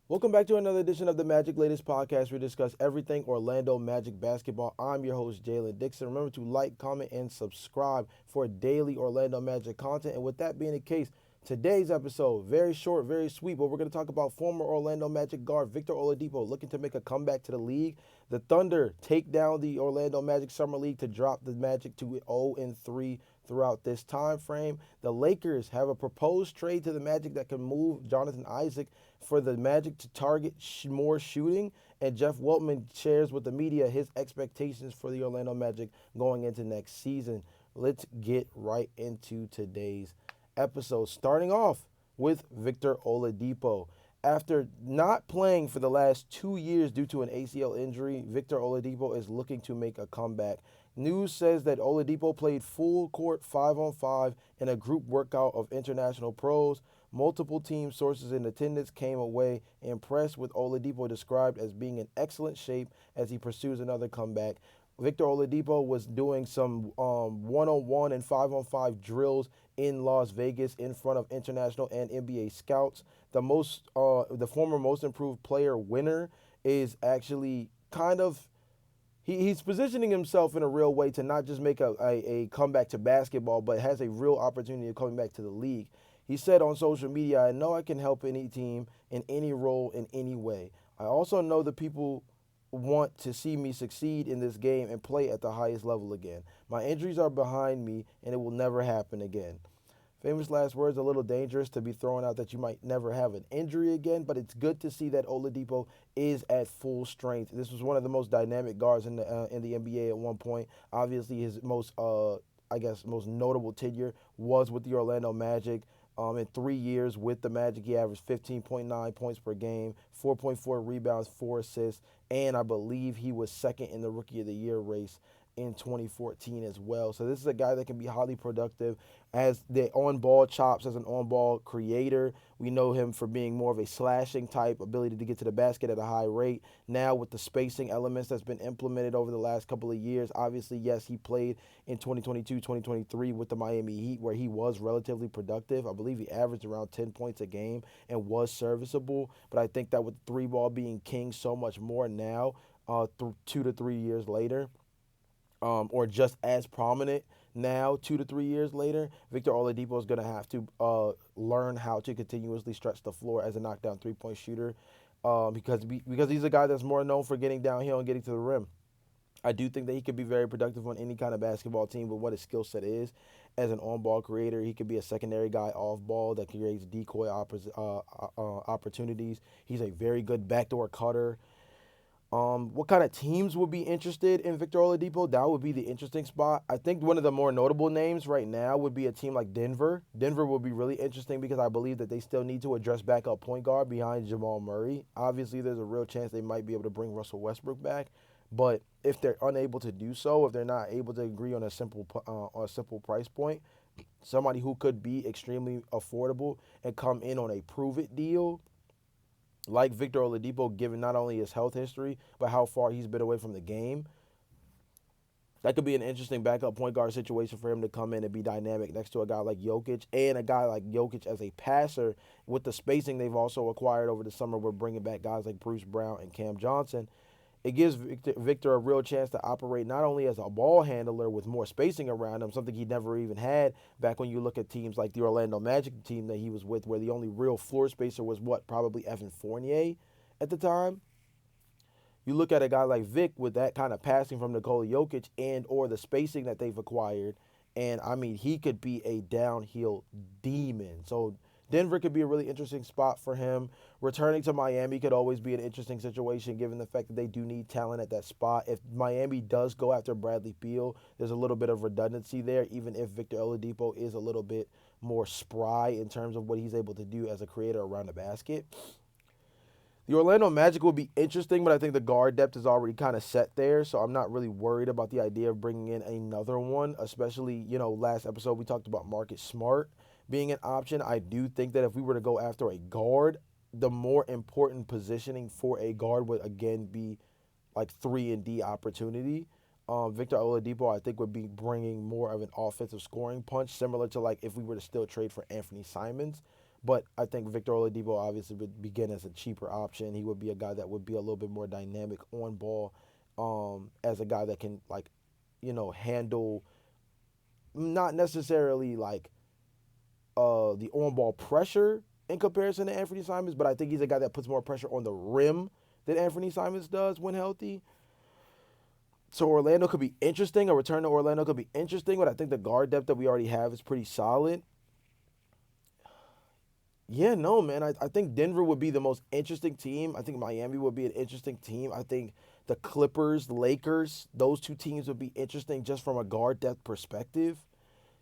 Welcome back to another edition of the Magic Latest Podcast where we discuss everything Orlando Magic basketball. I'm your host, Jalon Dixon. Remember to like, comment, and subscribe for daily Orlando Magic content. And with that being the case, today's episode, very short, very sweet, but we're going to talk about former Orlando Magic guard Victor Oladipo looking to make a comeback to the league. The Thunder take down the Orlando Magic Summer League to drop the Magic to 0-3 throughout this time frame. The Lakers have a proposed trade to the Magic that can move Jonathan Isaac for the Magic to target more shooting, and Jeff Weltman shares with the media his expectations for the Orlando Magic going into next season. Let's get right into today's episode, starting off with Victor Oladipo. After not playing for the last 2 years due to an ACL injury, Victor Oladipo is looking to make a comeback. News says that Oladipo played full court 5-on-5 in a group workout of international pros. Multiple team sources in attendance came away impressed with Oladipo, described as being in excellent shape as he pursues another comeback. Victor Oladipo was doing some one-on-one and 5-on-5 drills in Las Vegas in front of international and NBA scouts. The former most improved player winner is actually kind of he's positioning himself in a real way to not just make a comeback to basketball, but has a real opportunity of coming back to the league. He said on social media, "I know I can help any team in any role in any way. I also know the people want to see me succeed in this game and play at the highest level again. My injuries are behind me and it will never happen again." Famous last words, a little dangerous to be throwing out that you might never have an injury again, but it's good to see that Oladipo is at full strength. This was one of the most dynamic guards in the NBA at one point. Obviously, his most notable tenure was with the Orlando Magic. In 3 years with the Magic, he averaged 15.9 points per game, 4.4 rebounds, 4 assists, and I believe he was second in the Rookie of the Year race in 2014 as well. So this is a guy that can be highly productive as the on-ball chops, as an on-ball creator. We know him for being more of a slashing type, ability to get to the basket at a high rate. Now with the spacing elements that's been implemented over the last couple of years, obviously, yes, he played in 2022, 2023 with the Miami Heat where he was relatively productive. I believe he averaged around 10 points a game and was serviceable. But I think that with the three ball being king so much more now, 2 to 3 years later, or just as prominent now, 2 to 3 years later, Victor Oladipo is going to have to learn how to continuously stretch the floor as a knockdown three-point shooter, because he's a guy that's more known for getting downhill and getting to the rim. I do think that he could be very productive on any kind of basketball team, but what his skill set is as an on-ball creator, he could be a secondary guy off-ball that creates decoy opportunities. He's a very good backdoor cutter. What kind of teams would be interested in Victor Oladipo? That would be the interesting spot. I think one of the more notable names right now would be a team like Denver. Denver would be really interesting because I believe that they still need to address backup point guard behind Jamal Murray. Obviously, there's a real chance they might be able to bring Russell Westbrook back, but if they're unable to do so, if they're not able to agree on a simple price point, somebody who could be extremely affordable and come in on a prove it deal like Victor Oladipo, given not only his health history, but how far he's been away from the game, that could be an interesting backup point guard situation for him to come in and be dynamic next to a guy like Jokic, and a guy like Jokic as a passer with the spacing they've also acquired over the summer. We're bringing back guys like Bruce Brown and Cam Johnson. It gives Victor a real chance to operate not only as a ball handler with more spacing around him, something he never even had back when you look at teams like the Orlando Magic team that he was with, where the only real floor spacer was probably Evan Fournier at the time. You look at a guy like Vic with that kind of passing from Nikola Jokic and or the spacing that they've acquired, and I mean he could be a downhill demon. So Denver could be a really interesting spot for him. Returning to Miami could always be an interesting situation given the fact that they do need talent at that spot. If Miami does go after Bradley Beal, there's a little bit of redundancy there, even if Victor Oladipo is a little bit more spry in terms of what he's able to do as a creator around the basket. The Orlando Magic will be interesting, but I think the guard depth is already kind of set there, so I'm not really worried about the idea of bringing in another one, especially, last episode we talked about Marcus Smart being an option. I do think that if we were to go after a guard, the more important positioning for a guard would, again, be like 3-and-D opportunity. Victor Oladipo, I think, would be bringing more of an offensive scoring punch, similar to like if we were to still trade for Anthony Simons. But I think Victor Oladipo obviously would begin as a cheaper option. He would be a guy that would be a little bit more dynamic on ball, as a guy that can handle not necessarily like the on ball pressure in comparison to Anthony Simons, but I think he's a guy that puts more pressure on the rim than Anthony Simons does when healthy. So Orlando could be interesting. A return to Orlando could be interesting, but I think the guard depth that we already have is pretty solid. Yeah, no, man. I think Denver would be the most interesting team. I think Miami would be an interesting team. I think the Clippers, the Lakers, those two teams would be interesting just from a guard depth perspective.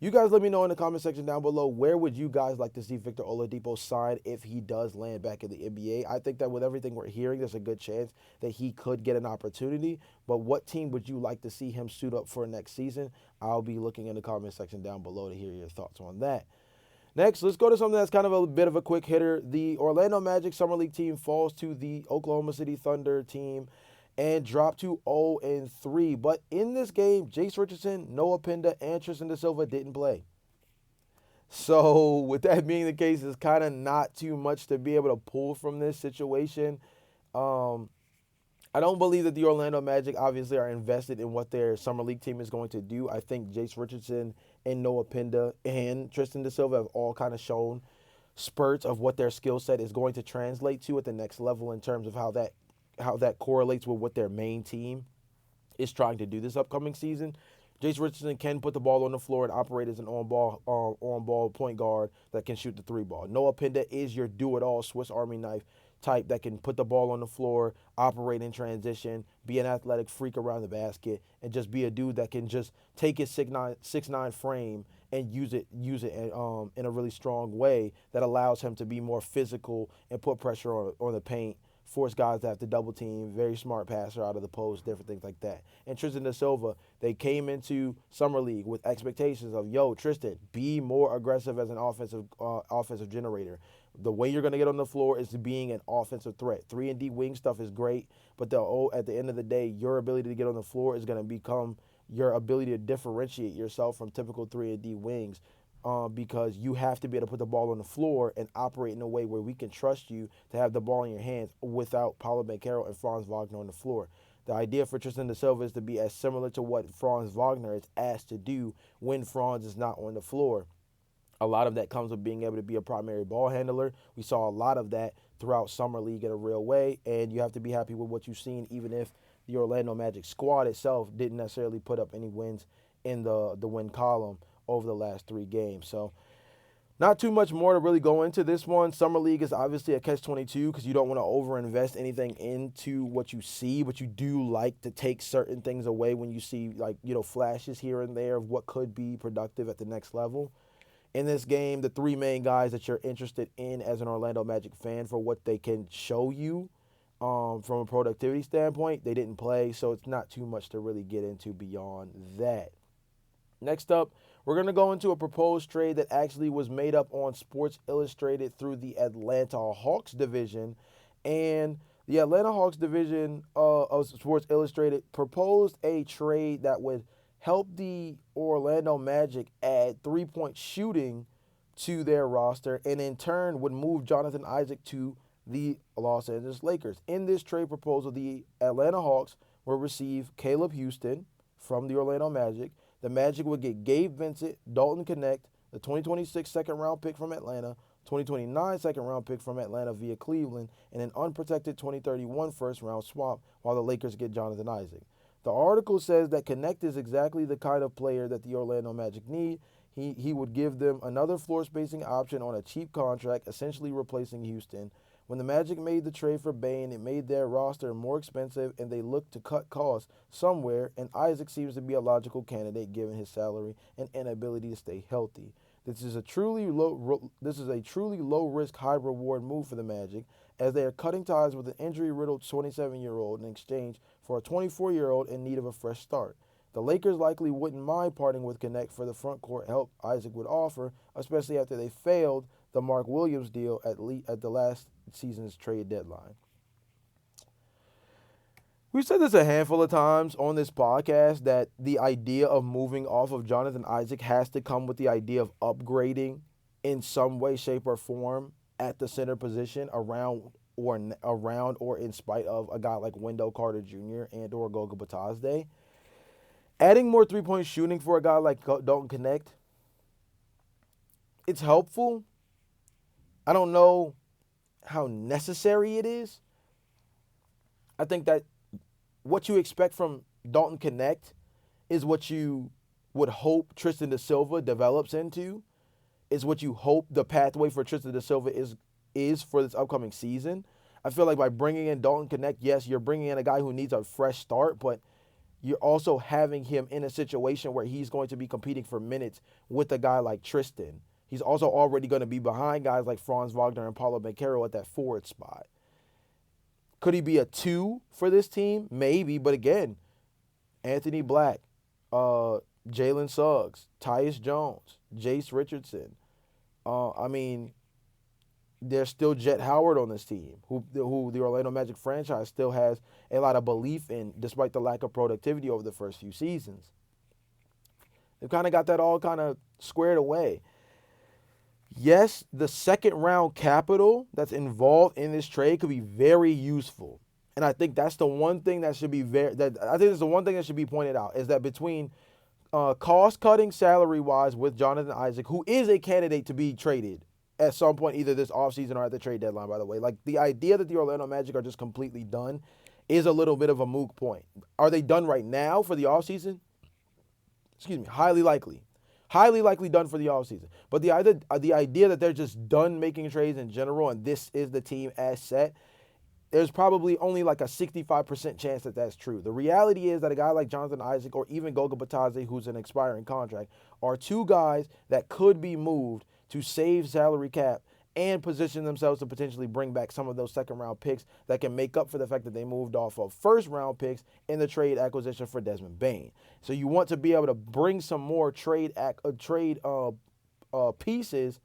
You guys let me know in the comment section down below, where would you guys like to see Victor Oladipo sign if he does land back in the NBA? I think that with everything we're hearing, there's a good chance that he could get an opportunity. But what team would you like to see him suit up for next season? I'll be looking in the comment section down below to hear your thoughts on that. Next, let's go to something that's kind of a bit of a quick hitter. The Orlando Magic Summer League team falls to the Oklahoma City Thunder team and dropped to 0-3. But in this game, Jace Richardson, Noah Pinda, and Tristan Da Silva didn't play. So with that being the case, it's kind of not too much to be able to pull from this situation. I don't believe that the Orlando Magic obviously are invested in what their summer league team is going to do. I think Jace Richardson and Noah Pinda and Tristan Da Silva have all kind of shown spurts of what their skill set is going to translate to at the next level in terms of how that correlates with what their main team is trying to do this upcoming season. Jace Richardson can put the ball on the floor and operate as an on-ball point guard that can shoot the three ball. Noah Pinda is your do-it-all Swiss Army knife type that can put the ball on the floor, operate in transition, be an athletic freak around the basket, and just be a dude that can just take his 6'9" frame and use it in a really strong way that allows him to be more physical and put pressure on the paint, force guys to have to double team, very smart passer out of the post, different things like that. And Tristan Da Silva, they came into Summer League with expectations of, yo, Tristan, be more aggressive as an offensive generator. The way you're going to get on the floor is being an offensive threat. 3-and-D wing stuff is great, but at the end of the day, your ability to get on the floor is going to become your ability to differentiate yourself from typical 3-and-D wings, because you have to be able to put the ball on the floor and operate in a way where we can trust you to have the ball in your hands without Paulo Banchero and Franz Wagner on the floor. The idea for Tristan Da Silva is to be as similar to what Franz Wagner is asked to do when Franz is not on the floor. A lot of that comes with being able to be a primary ball handler. We saw a lot of that throughout Summer League in a real way, and you have to be happy with what you've seen, even if the Orlando Magic squad itself didn't necessarily put up any wins in the win column over the last 3 games. So not too much more to really go into this one. Summer League is obviously a catch-22 because you don't want to overinvest anything into what you see, but you do like to take certain things away when you see flashes here and there of what could be productive at the next level. In this game, the 3 main guys that you're interested in as an Orlando Magic fan for what they can show you from a productivity standpoint, they didn't play, so it's not too much to really get into beyond that. Next up, we're going to go into a proposed trade that actually was made up on Sports Illustrated through the Atlanta Hawks division. And the Atlanta Hawks division of Sports Illustrated proposed a trade that would help the Orlando Magic add 3-point shooting to their roster and in turn would move Jonathan Isaac to the Los Angeles Lakers. In this trade proposal, the Atlanta Hawks will receive Caleb Houston from the Orlando Magic. The Magic would get Gabe Vincent, Dalton Connect, the 2026 second-round pick from Atlanta, 2029 second-round pick from Atlanta via Cleveland, and an unprotected 2031 first-round swap while the Lakers get Jonathan Isaac. The article says that Connect is exactly the kind of player that the Orlando Magic need. He would give them another floor spacing option on a cheap contract, essentially replacing Houston. When the Magic made the trade for Bane, it made their roster more expensive and they looked to cut costs somewhere, and Isaac seems to be a logical candidate given his salary and inability to stay healthy. This is a truly low-risk, high-reward move for the Magic, as they are cutting ties with an injury-riddled 27-year-old in exchange for a 24-year-old in need of a fresh start. The Lakers likely wouldn't mind parting with Connect for the front court help Isaac would offer, especially after they failed the Mark Williams deal at the last season's trade deadline. We've said this a handful of times on this podcast that the idea of moving off of Jonathan Isaac has to come with the idea of upgrading in some way, shape, or form at the center position around or in spite of a guy like Wendell Carter Jr. and or Goga Batazde. Adding more three-point shooting for a guy like Dalton Connect, it's helpful. I don't know how necessary it is. I think that what you expect from Dalton Connect is what you would hope Tristan da Silva develops into, is what you hope the pathway for Tristan da Silva is for this upcoming season. I feel like by bringing in Dalton Connect, yes, you're bringing in a guy who needs a fresh start, but you're also having him in a situation where he's going to be competing for minutes with a guy like Tristan. He's also already going to be behind guys like Franz Wagner and Paulo Banchero at that forward spot. Could he be a 2 for this team? Maybe, but again, Anthony Black, Jalen Suggs, Tyus Jones, Jace Richardson. There's still Jet Howard on this team, who the Orlando Magic franchise still has a lot of belief in, despite the lack of productivity over the first few seasons. They've kind of got that all kind of squared away. Yes, the second round capital that's involved in this trade could be very useful. And I think that's the one thing that should be pointed out, is that between cost cutting salary wise with Jonathan Isaac, who is a candidate to be traded at some point, either this offseason or at the trade deadline, by the way. Like, the idea that the Orlando Magic are just completely done is a little bit of a moot point. Are they done right now for the offseason? Excuse me, highly likely. Highly likely done for the offseason. But the idea that they're just done making trades in general and this is the team as set, there's probably only like a 65% chance that that's true. The reality is that a guy like Jonathan Isaac or even Goga Batadze, who's an expiring contract, are two guys that could be moved to save salary cap and position themselves to potentially bring back some of those second-round picks that can make up for the fact that they moved off of first-round picks in the trade acquisition for Desmond Bane. So you want to be able to bring some more trade pieces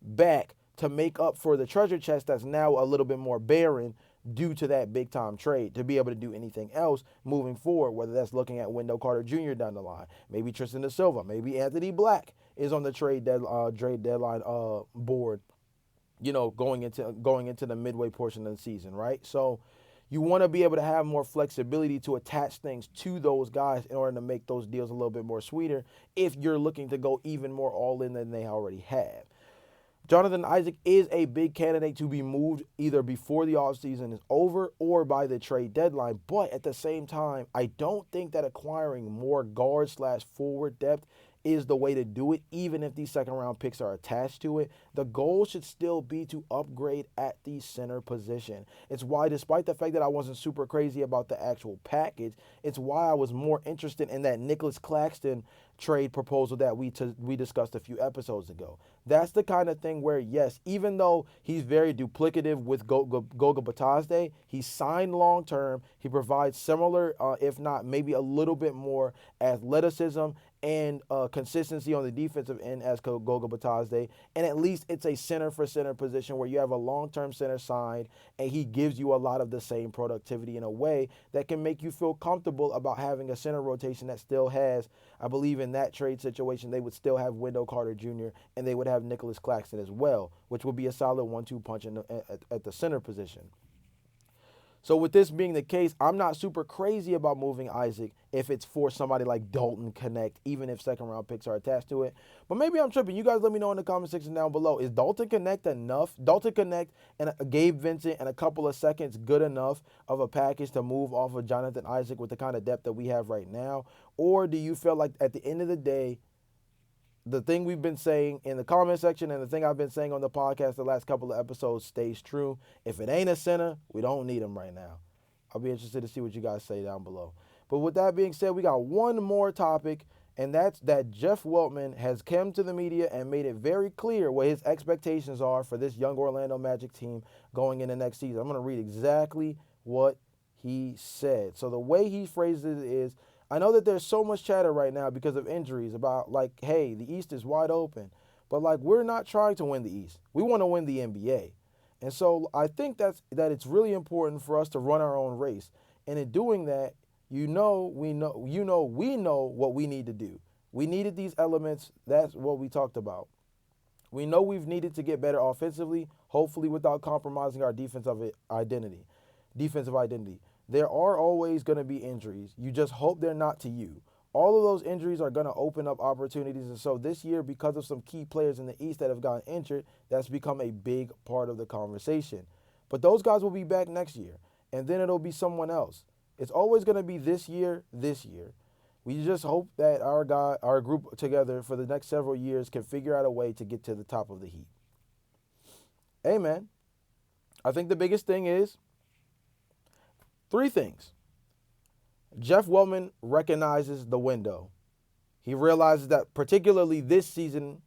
back to make up for the treasure chest that's now a little bit more barren due to that big-time trade, to be able to do anything else moving forward, whether that's looking at Wendell Carter Jr. down the line, maybe Tristan da Silva, maybe Anthony Black is on the trade deadline board, going into the midway portion of the season, right? So you want to be able to have more flexibility to attach things to those guys in order to make those deals a little bit more sweeter if you're looking to go even more all in than they already have. Jonathan Isaac is a big candidate to be moved either before the offseason is over or by the trade deadline. But at the same time, I don't think that acquiring more guard/forward depth is the way to do it, even if these second-round picks are attached to it. The goal should still be to upgrade at the center position. It's why, despite the fact that I wasn't super crazy about the actual package, it's why I was more interested in that Nicholas Claxton trade proposal that we discussed a few episodes ago. That's the kind of thing where, yes, even though he's very duplicative with Goga Batazde, he's signed long-term. He provides similar, if not maybe a little bit more, athleticism and consistency on the defensive end as Goga Batazde. And at least it's a center-for-center position where you have a long-term center signed, and he gives you a lot of the same productivity in a way that can make you feel comfortable about having a center rotation that still has, I believe in that trade situation, they would still have Wendell Carter Jr. and they would have Nicholas Claxton as well, which would be a solid 1-2 punch at the center position. So with this being the case, I'm not super crazy about moving Isaac if it's for somebody like Dalton Connect, even if second-round picks are attached to it. But maybe I'm tripping. You guys let me know in the comment section down below. Is Dalton Connect enough? Dalton Connect and Gabe Vincent and a couple of seconds good enough of a package to move off of Jonathan Isaac with the kind of depth that we have right now? Or do you feel like at the end of the day, the thing we've been saying in the comment section and the thing I've been saying on the podcast the last couple of episodes stays true? If it ain't a center, we don't need him right now. I'll be interested to see what you guys say down below. But with that being said, we got one more topic, and that's that Jeff Weltman has come to the media and made it very clear what his expectations are for this young Orlando Magic team going into next season. I'm going to read exactly what he said. So the way he phrased it is, I know that there's so much chatter right now because of injuries about, like, hey, the East is wide open. But, like, we're not trying to win the East. We want to win the NBA. And so I think that it's really important for us to run our own race. And in doing that, we know what we need to do. We needed these elements. That's what we talked about. We know we've needed to get better offensively, hopefully without compromising our Defensive identity. There are always going to be injuries. You just hope they're not to you. All of those injuries are going to open up opportunities. And so this year, because of some key players in the East that have gotten injured, that's become a big part of the conversation. But those guys will be back next year, and then it'll be someone else. It's always going to be this year. We just hope that our group together for the next several years can figure out a way to get to the top of the heap. Hey, man, I think the biggest thing is three things. Jeff Weltman recognizes the window. He realizes that particularly this season,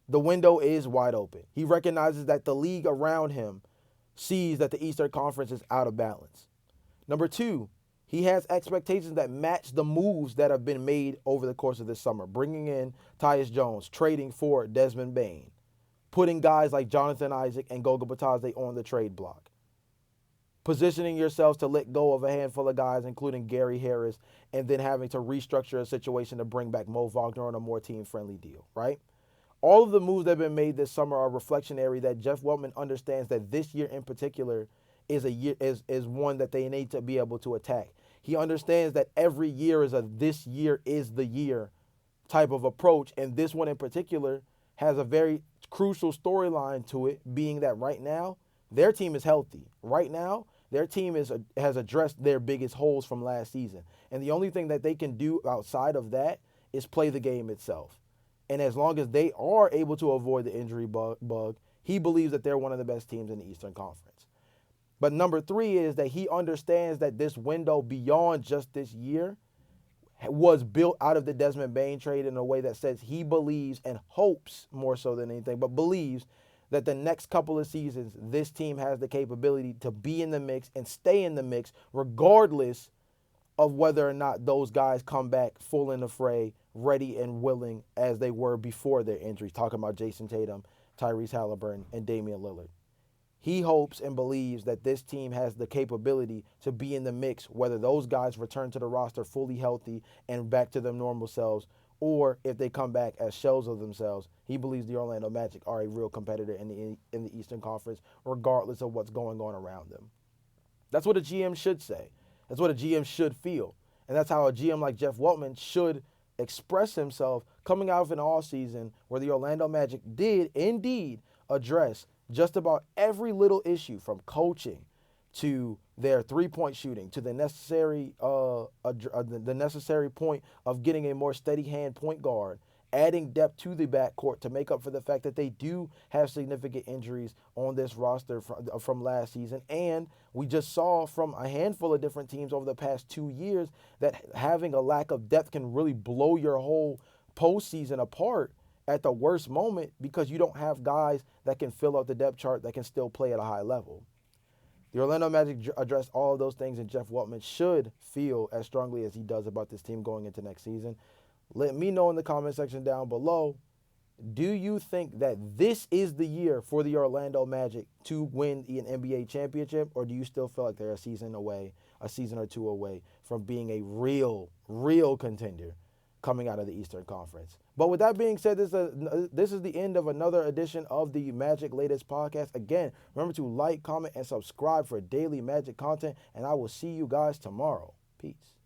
the window is wide open. He recognizes that the league around him sees that the Eastern Conference is out of balance. Number two, he has expectations that match the moves that have been made over the course of this summer, bringing in Tyus Jones, trading for Desmond Bane, putting guys like Jonathan Isaac and Goga Bitadze on the trade block, positioning yourselves to let go of a handful of guys, including Gary Harris, and then having to restructure a situation to bring back Mo Wagner on a more team-friendly deal, right? All of the moves that have been made this summer are reflectionary that Jeff Weltman understands that this year in particular is one that they need to be able to attack. He understands that every year is a this year is the year type of approach, and this one in particular has a very crucial storyline to it, being that right now their team is healthy. Right now, their team has addressed their biggest holes from last season, and the only thing that they can do outside of that is play the game itself. And as long as they are able to avoid the injury bug, he believes that they're one of the best teams in the Eastern Conference. But number three is that he understands that this window beyond just this year was built out of the Desmond Bane trade in a way that says he believes and hopes more so than anything, but believes that the next couple of seasons, this team has the capability to be in the mix and stay in the mix regardless of whether or not those guys come back full in the fray, ready and willing as they were before their injuries, talking about Jason Tatum, Tyrese Halliburton, and Damian Lillard. He hopes and believes that this team has the capability to be in the mix, whether those guys return to the roster fully healthy and back to their normal selves, or if they come back as shells of themselves. He believes the Orlando Magic are a real competitor in the Eastern Conference, regardless of what's going on around them. That's what a GM should say. That's what a GM should feel. And that's how a GM like Jeff Weltman should express himself coming out of an offseason where the Orlando Magic did indeed address just about every little issue, from coaching to their three-point shooting to the necessary point of getting a more steady hand point guard, adding depth to the backcourt to make up for the fact that they do have significant injuries on this roster from last season. And we just saw from a handful of different teams over the past 2 years that having a lack of depth can really blow your whole postseason apart at the worst moment, because you don't have guys that can fill out the depth chart that can still play at a high level. The Orlando Magic addressed all of those things, and Jeff Weltman should feel as strongly as he does about this team going into next season. Let me know in the comment section down below, do you think that this is the year for the Orlando Magic to win an NBA championship, or do you still feel like they're a season or two away from being a real contender coming out of the Eastern Conference? But with that being said, this is the end of another edition of the Magic Latest Podcast. Again, remember to like, comment, and subscribe for daily Magic content, and I will see you guys tomorrow. Peace.